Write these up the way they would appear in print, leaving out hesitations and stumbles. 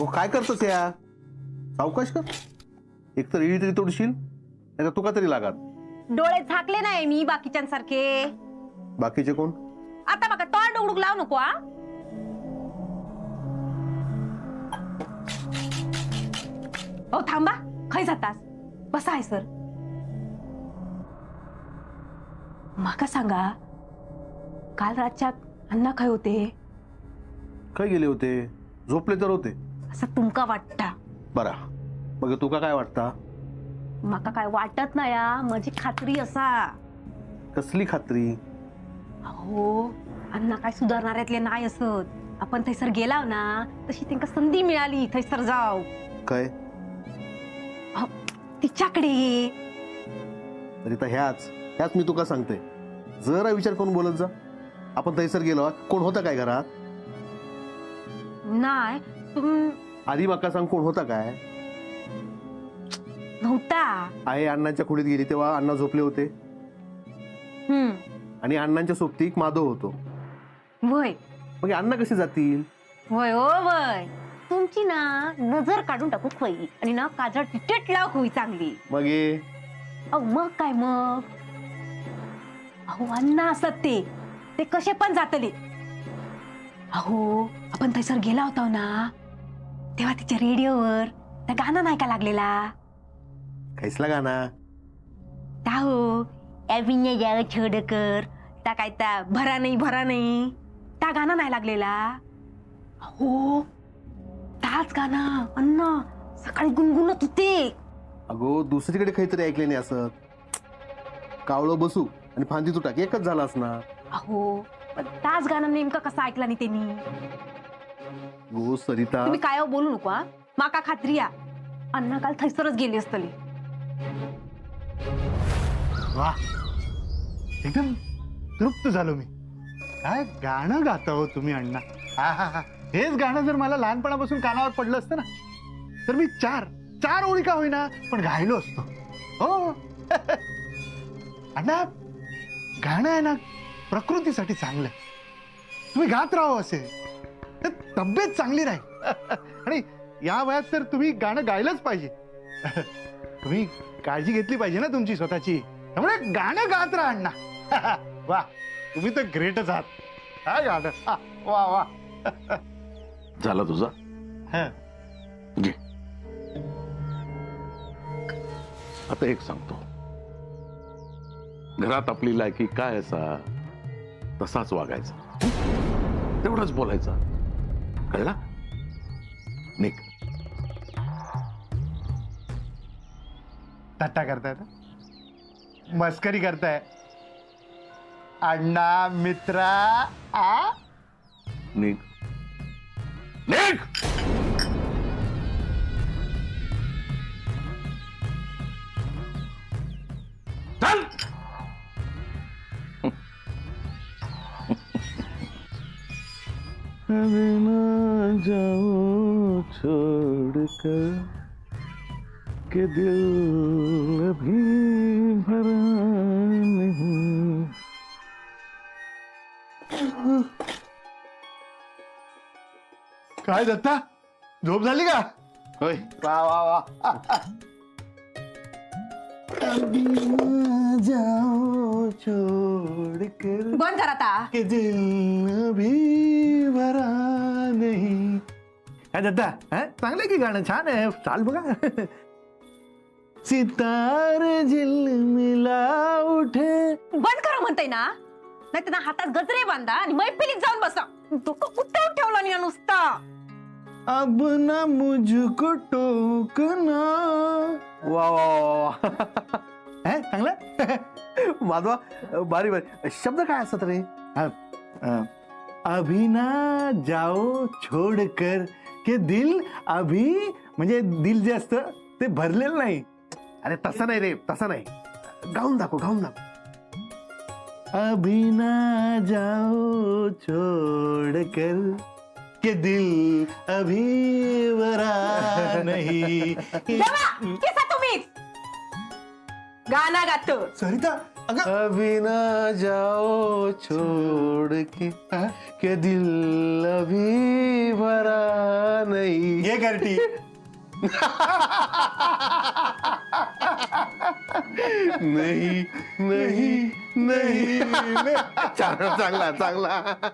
अगो काय करतोस या सावकाश कर. एक तर इळी तरी तोडशील नाही तर तुका तरी लागात. डोळे झाकले नाही मी बाकीच्यांसारखे. बाकीचे कोण? आता बघा तोंड उघडूक लावू नको हा. ओ थांबा, खय जातास? बसा आहे सर. माका सांगा, काल रातच्यात अण्णा खय होते? काय गेले होते? झोपले तर होते. असं तुमका वाटता? बरा मग तुका काय वाटता? माका काय वाटत नाही हा, माझी खात्री असा. कसली खात्री? अहो अण्णा काय सुधारणाऱ्यातले नाही असत. आपण थैसर गेलाव ना तशी त्यांना संधी मिळाली थैसर जाव. काय तिच्याकडे तरी तर ह्याच मी तुका सांगते. जरा विचार करून बोलत जा. आपण तैसर गेलो कोण होता काय घरात? नाही आधी माका सांग कोण होता काय? नव्हता. आहे अण्णांच्या खोलीत गेली तेव्हा अण्णा झोपले होते आणि अण्णांच्या सोबतीक माधव होतो. वय मग अण्णा कसे जातील? वय ओ वय तुमची ना नजर काढून टाकू खोई आणि ना काजळ टिकेट लाव खोई चांगली. मग ये अहो मग काय मग? अहो अण्णा असत ते कसे पण जातले. अहो आपण थैसर गेला होता ना तेव्हा तिच्या रेडिओवर त्या गाणं नाही का लागलेला? कैसला गाणा? त्या हो अभिनय जाव छोडकर त्या काय त्या भरा नाही त्या गाणं नाही लागलेला? हो त्याच गाणं अण्णा सकाळी गुणगुणत होते. अगो दुसरीकडे काहीतरी ऐकले नाही असं. कावळं बसू आणि फांदी तुटाक एकच झाला असणार. अहो पण त्याच गाणं नेमकं कसं ऐकलं नाही त्यांनी? गो सरिता तुम्ही काय बोलू नको हा. माका खात्री या अण्णा काल थैसरच गेली असतली. वा एकदम तृप्त झालो मी. काय गाणं गाता हो तुम्ही अण्णा. हा हा हा हेच गाणं जर मला लहानपणापासून कानावर पडलं असतं ना तर मी चार ओळी का होईना पण गायलो असतो हो. अण्णा गाणं आहे ना प्रकृतीसाठी चांगलं. तुम्ही गात राहो असे तर तब्येत चांगली राहील. आणि या वयात तर तुम्ही गाणं गायलंच पाहिजे. तुम्ही काळजी घेतली पाहिजे ना तुमची स्वतःची. त्यामुळे गाणं गात राहा अण्णा. वा तुम्ही तर ग्रेटच आहात. हा गाणं वा वा. झाला तुझा घे. आता एक सांगतो. घरात आपली लायकी काय असा तसाच वागायचा. तेवढंच बोलायचं. कळला? निक थट्टा करताय ना? मस्करी करताय अण्णा मित्रा. आ निक निक. चल. अभी ना जाओ छोड़ कर के दिल अभी भरा नहीं. काय दत्ता झोप झाली का? होय. वा वा वा. अभी ना जाओ छोड़ कर बंद करा आता. के दिल अभी भरा नहीं. काय दत्ता चांगलं की गाणं छान आहे. चाल बघा. सितारे झिलमिला उठे. बंद करा म्हणताय ना नाही त्यांना हातात गजरे बांधा आणि मैफिलीत जाऊन बसा. डोकं कुठं ठेवला नाही नुसता. अब ना मुझको टोकना. वा वा वा चांगलं. माधवा बारी बारी शब्द काय असतात रे? अभी ना जाओ छोड़ कर के दिल अभी म्हणजे दिल जे असतं ते भरलेलं नाही. अरे तसं नाही रे, तसं नाही. गाऊन दाखव. अभी ना जाओ छोड़ कर के दिल अभी भरा नहीं. केसा तुम्हीच गाणं गातो. सरिता अगं अभी ना जाओ छोड़ के दिल अभी भरा नहीं. ये कार्टी. नाही नाही नाही. चांगला चांगला चांगला.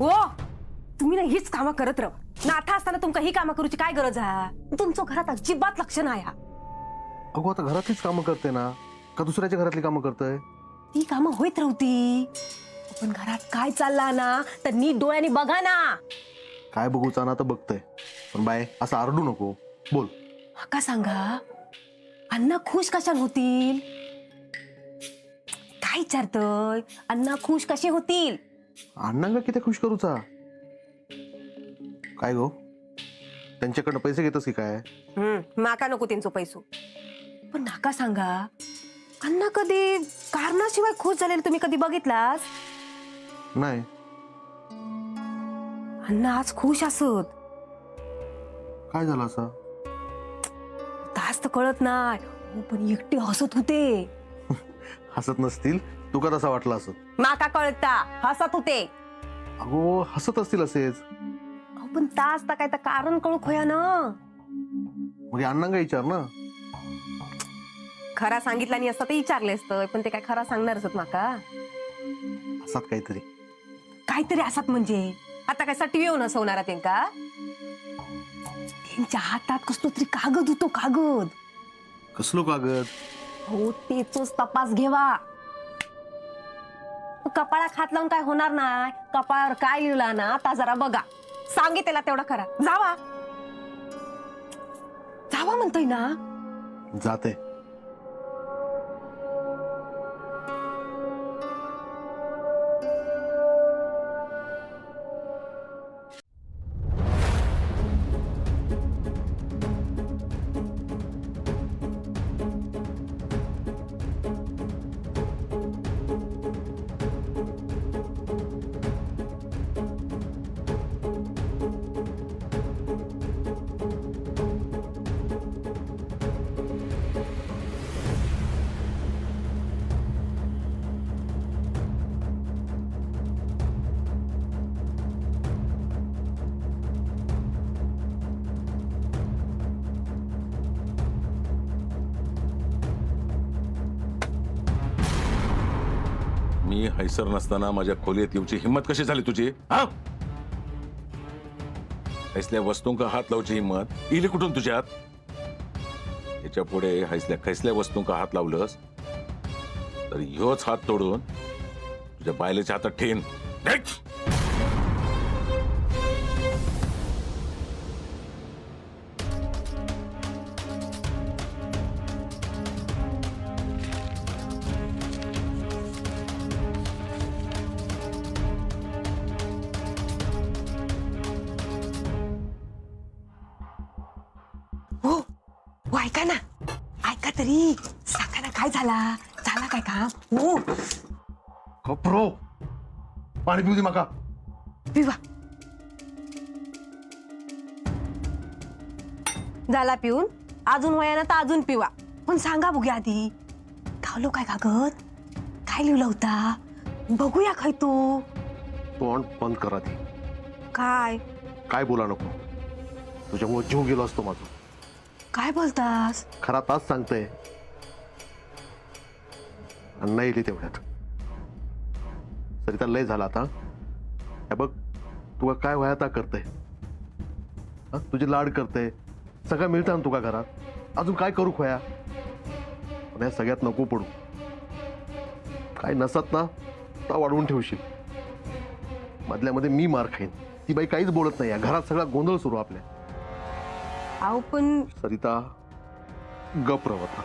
हो तुम्ही ना हीच कामं करत राहा नाथा असताना तुमका ही कामं करूची काय गरज आहे तुमचं घरात अजिबात लक्ष नाही हा. अगो आता घरातलीच कामं करते ना का दुसऱ्याच्या घरातली कामं करतय? ती कामं होईत राहती पण घरात काय चालला ना तर नीट डोळ्याने बघा ना. काय बघूचा ना तर बघतय, पण बाय असं आरडू नको. बोल. का सांगा अण्णा खुश कशाने होतील? काय विचारतय अण्णा खुश कसे होतील? अण्णांना किती खुश करूचा? काय गो त्यांच्याकडनं पैसे घेतस की काय? माका नको त्यांचं पैसो पण नाका सांगा अण्णा कधी कारणाशिवाय खुश झालेले तुम्ही कधी बघितलास? नाही. अण्णा आज खुश असत काय झालं असं? तास तर कळत नाही हो, पण एकटे हसत होते. हसत नसतील, तुका तसा वाटला असं. माका कळता हसत होते. अगो हसत असतील असेच. अहो, पण तास तर काय तर कारण कळू खोया ना. मग अण्णांना विचार ना. खरा सांगितला नाही असता ते विचारले असतं पण ते काय खरा सांगणार असत माका? असतात काहीतरी. काहीतरी असत म्हणजे आता काय साठी येऊन हसवणार त्यांका? त्यांच्या हातात कसलो तरी कागद होतो कागद. कसलो कागद? हो तेच तपास घेवा. कपाळात हात लावून काय होणार नाही. कपाळावर काय लिहिला ना आता जरा बघा. सांगितलेला तेवढा खरा. जावा जावा म्हणतोय ना. जाते. मी हैसर नसताना माझ्या खोलीत येऊची हिंमत कशी झाली तुझी? हा, हैसल्या वस्तूंका हात लावची हिंमत इली कुठून तुझ्यात? याच्या पुढे हैसल्या खैसल्या वस्तूंका हात लावलंस तर ह्योच हात तोडून तुझ्या बायलेच्या हातात ठेन. हो हो ऐका ना ऐका तरी सांगा ना काय झाला काय काम? हो कप्रो पाणी पिऊ दे माका. पिवा. झाला पिऊन अजून वयाना तर अजून पिवा पण सांगा बघूया आधी गावलो काय कागद काय लिहिला होता बघूया काय तो. तोंड बंद कर आधी. काय काय बोला नको. तुझ्यामुळे जीव गेलो असतो माझा. काय बोलतास? खरा तास सांगतोय. अण्णा येईल तेवढ्यात. सरिता लय झाला आता. हे बघ तुला काय वयाता करते, तुझी लाड करते, सगळं मिळतं ना तुका घरात. अजून काय करू खोया? पण या सगळ्यात नको पडू. काय नसत ना तर वाढवून ठेवशील. मधल्यामध्ये मी मार खाईन. ती बाई काहीच बोलत नाही. या घरात सगळा गोंधळ सुरू आपल्या. अहो पण सरिता गप रवता.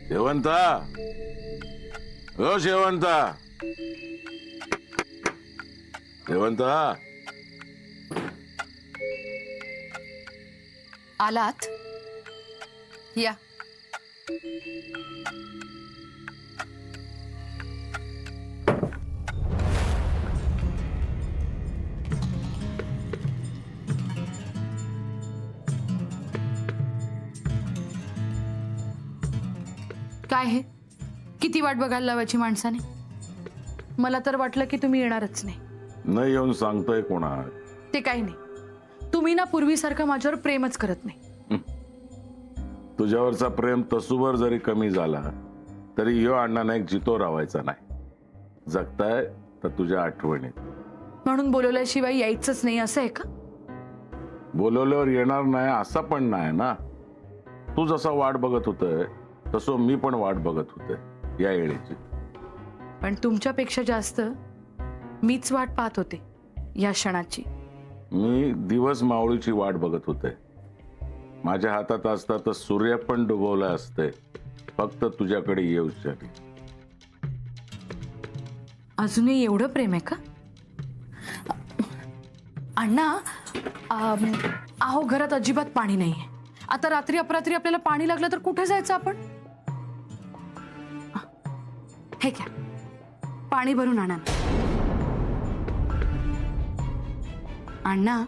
शेवंता, हो शेवंता, शेवंता. आलात या. काय हे किती वाट बघायला लावायची माणसाने? मला तर वाटलं की तुम्ही येणारच नाही. नाही येऊन सांगतोय कोणा? ते काही नाही. तुम्ही ना पूर्वीसारखं माझ्यावर प्रेमच करत नाही. तुझ्यावरचा प्रेम तसूवर जरी कमी झाला तरी ह्यो अण्णा एक जितो रावायचा नाही. जगताय तर तुझ्या आठवणीत. म्हणून बोलवल्याशिवाय यायचंच नाही असं आहे का? बोलवल्यावर येणार नाही असं पण नाही ना. तू जसा वाट बघत होतय तसं मी पण वाट बघत होते या येळेची. पण तुमच्यापेक्षा जास्त मीच वाट पाहत होते या क्षणाची. मी दिवस मावळीची वाट बघत होते. माझ्या हातात असता तर सूर्य पण डुबवला असते, फक्त तुझ्याकडे येऊसाठी. अजूनही एवढं प्रेम आहे का अण्णा? अहो घरात अजिबात पाणी नाहीये. आता रात्री अपरात्री आपल्याला पाणी लागलं तर कुठे जायचं आपण? हे घ्या, पाणी भरून आणा. अण्णा,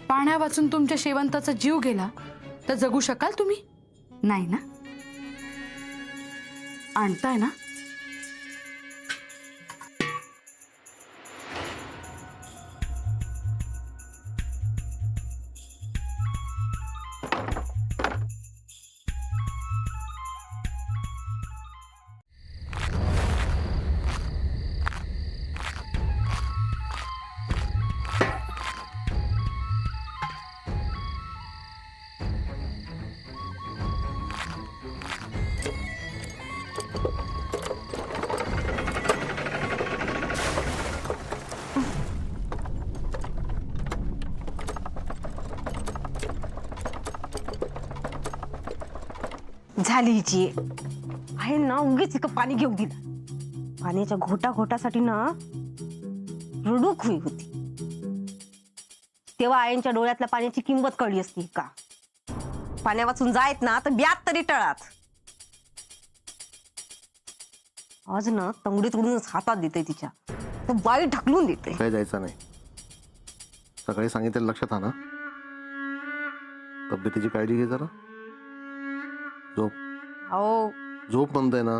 पाण्या वाचून तुमच्या शेवंताचा जीव गेला तर जगू शकाल तुम्ही? नाही ना? आणताय ना? झाली हिची आहे ना. उगीच इकडं पाणी घेऊ दिलं. पाण्याच्या घोटा घोटासाठी ना रडूक हुई होती. तेव्हा आयांच्या डोळ्यातल्या पाण्याची किंमत कळली असती का? पाण्या वाचून जायत ना तर ब्यात तरी टळात. आज ना तंगडीत उडूनच हातात देते तिच्या, तर बाई ढकलून देते. काय जायचं नाही. सकाळी सांगितलं लक्षात आणा. तब्येतीची काळजी घे जरा. झोप. अहो झोप म्हणताय ना.